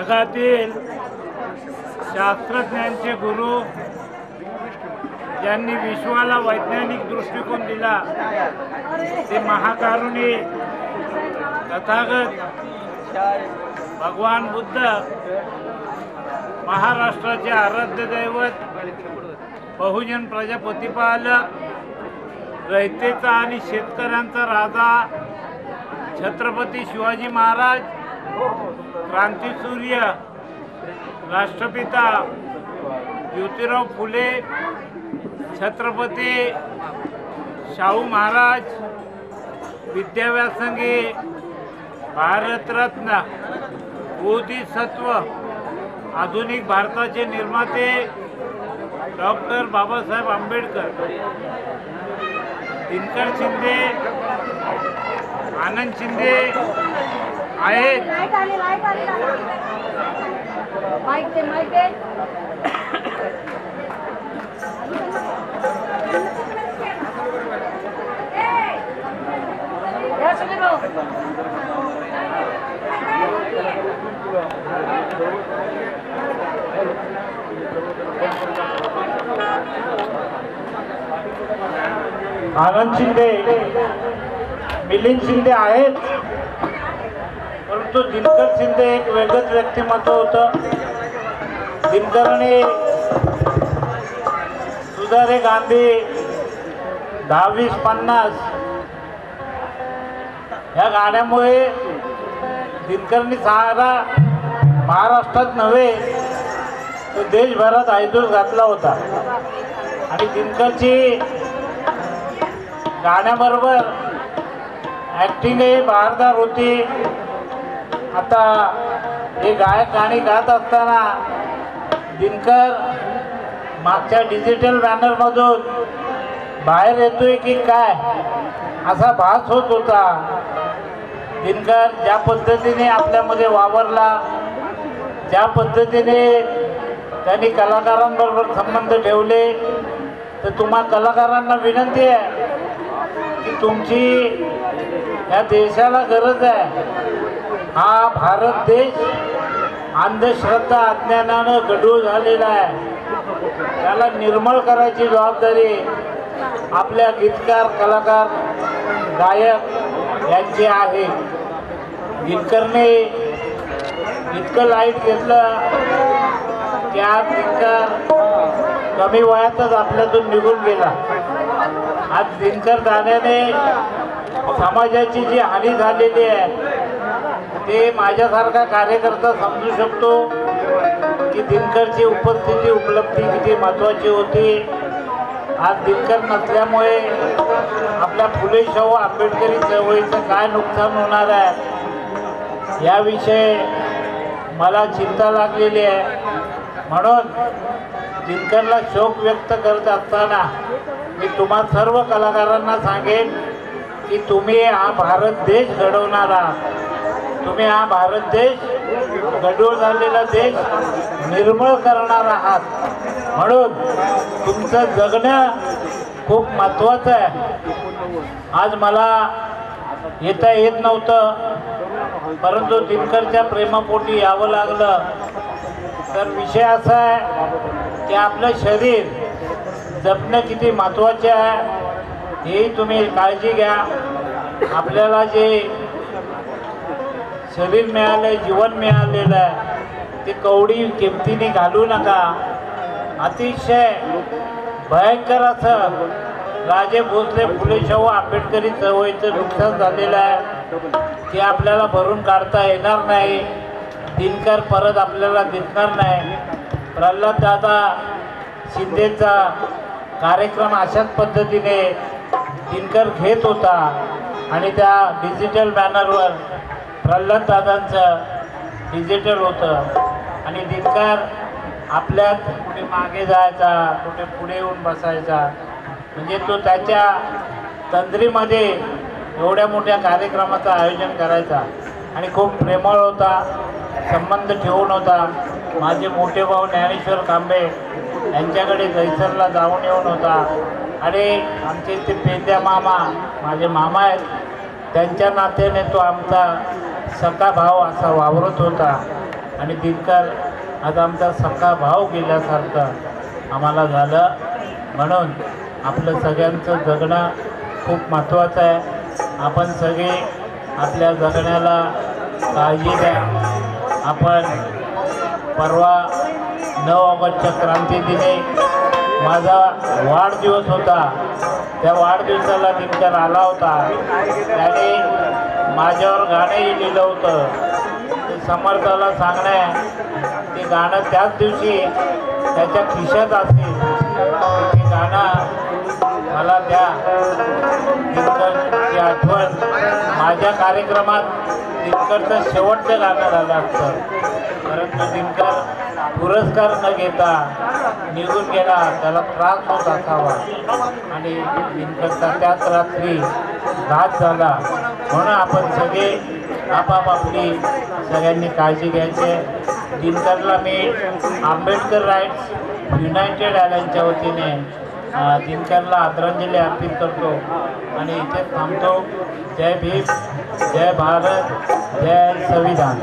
जगातील शास्त्रज्ञांचे गुरु ज्यांनी विश्वाला वैज्ञानिक दृष्टिकोन दिला ते महाकारुणी तथागत भगवान बुद्ध, महाराष्ट्राचे आराध्य दैवत, बहुजन प्रजापतिपालक, रयतेचा आणि शेतकऱ्यांचा राजा छत्रपती शिवाजी महाराज, क्रांतीसूर्य राष्ट्रपिता ज्योतिराव फुले, छत्रपती शाहू महाराज, विद्याव्यासंगी, भारतरत्न, बोधिसत्व, आधुनिक भारताचे निर्माते डॉक्टर बाबासाहेब आंबेडकर, दिनकर शिंदे, आनंद शिंदे आहेत. आनंद शिंदे, मिलिंद शिंदे आहेत, परंतु दिनकर शिंदे एक वेगळंच व्यक्तिमत्व होतं. दिनकरने सुधारे गांधी, 10-20-50 या गाण्यामुळे दिनकरनी सारा महाराष्ट्रात नव्हे तर देशभरात ऐदूर घातला होता. आणि दिनकरची गाण्याबरोबर ॲक्टिंगही बहारदार होती. आता हे गायक गाणी गात असताना दिनकर मागच्या डिजिटल बॅनरमधून बाहेर येतोय की काय असा भास होत होता. दिनकर ज्या पद्धतीने आपल्यामध्ये वावरला, ज्या पद्धतीने त्यांनी कलाकारांबरोबर संबंध ठेवले, तर तुम्हा कलाकारांना विनंती आहे की तुमची या देशाला गरज आहे. हा भारत देश अंधश्रद्धा अज्ञानानं गढूळ झालेला आहे. त्याला निर्मळ करायची जबाबदारी आपल्या गीतकार, कलाकार, गायक यांची आहे. दिनकरने इतकं लाईट घेतलं की आज दिनकर कमी वयातच आपल्यातून निघून गेला. आज दिनकर जाण्याने समाजाची जी हानी झालेली आहे ते माझ्यासारखा कार्यकर्ता समजू शकतो की दिनकरची उपस्थिती, उपलब्धी किती महत्त्वाची होती. आज दिनकर नसल्यामुळे आपल्या फुले शाहू आंबेडकरी चळवळीचं काय नुकसान होणार आहे याविषयी मला चिंता लागलेली आहे. म्हणून दिनकरला शोक व्यक्त करत असताना मी तुम्हा सर्व कलाकारांना सांगेन की तुम्ही हा भारत देश घडवणार आहात. तुम्ही हा भारत देश, गढूळ झालेला देश निर्मळ करणार आहात. म्हणून तुमचं जगणं खूप महत्त्वाचं आहे. आज मला येता येत नव्हतं, परंतु दिनकरच्या प्रेमापोटी यावं लागलं. तर विषय असा आहे की आपलं शरीर जपणं किती महत्त्वाचे आहे हे तुम्ही काळजी घ्या. आपल्याला जे शरीर मिळालं आहे, जीवन मिळालेलं आहे, ते कवडी किमतीने घालू नका. अतिशय भयंकर असं राजे भोसले, फुले शाहू आंबेडकरी चळवळीचं नुकसान झालेलं आहे. ते आपल्याला भरून काढता येणार नाही. दिनकर परत आपल्याला दिसणार नाही. प्रल्हाददादा शिंदेचा कार्यक्रम अशाच पद्धतीने दिनकर घेत होता आणि त्या डिजिटल बॅनरवर प्रल्हाददादांचं डिजिटल होतं आणि दिनकर आपल्यात कुठे मागे जायचा, कुठे पुढे येऊन बसायचा. म्हणजे तो त्याच्या तंद्रीमध्ये एवढ्या मोठ्या कार्यक्रमाचं आयोजन करायचा आणि खूप प्रेमळ होता, संबंध ठेवून होता. माझे मोठे भाऊ ज्ञानेश्वर कांबे यांच्याकडे जैसरला जाऊन येऊन होता आणि आमचे इथे पेंद्या मामा माझे मामा आहेत, त्यांच्या नात्याने तो आमचा सखा भाव असा वावरत होता. आणि दिनकर आज आमचा सख्खा भाव गेल्यासारखं आम्हाला झालं. म्हणून आपलं सगळ्यांचं जगणं खूप महत्त्वाचं आहे. आपण सगळे आपल्या जगण्याला काळजी द्या. आपण परवा 9 ऑगस्टच्या क्रांतीदिनी माझा वाढदिवस होता. त्या वाढदिवसाला दिनकर आला होता. त्याने माझ्यावर गाणंही लिहिलं होतं. ते समर्थाला सांगणे ते गाणं त्याच दिवशी त्याच्या खिशात असेल ते गाणं मला द्या. दिनकरची आठवण माझ्या कार्यक्रमात दिनकरचं शेवटचं गाणं झालं असतं. परंतु दिनकर पुरस्कार न घेता निघून गेला. त्याला त्रास होत असावा आणि दिनकरचा त्याच रात्री घात झाला. म्हणून आपण सगळे आपापली सगळ्यांनी काळजी घ्यायची. दिनकरला मी आंबेडकर राईट्स युनायटेड आयलँडच्या वतीने दिनकरला आदरांजली अर्पित करतो आणि इथे थांबतो. जय भीम, जय भारत, जय संविधान.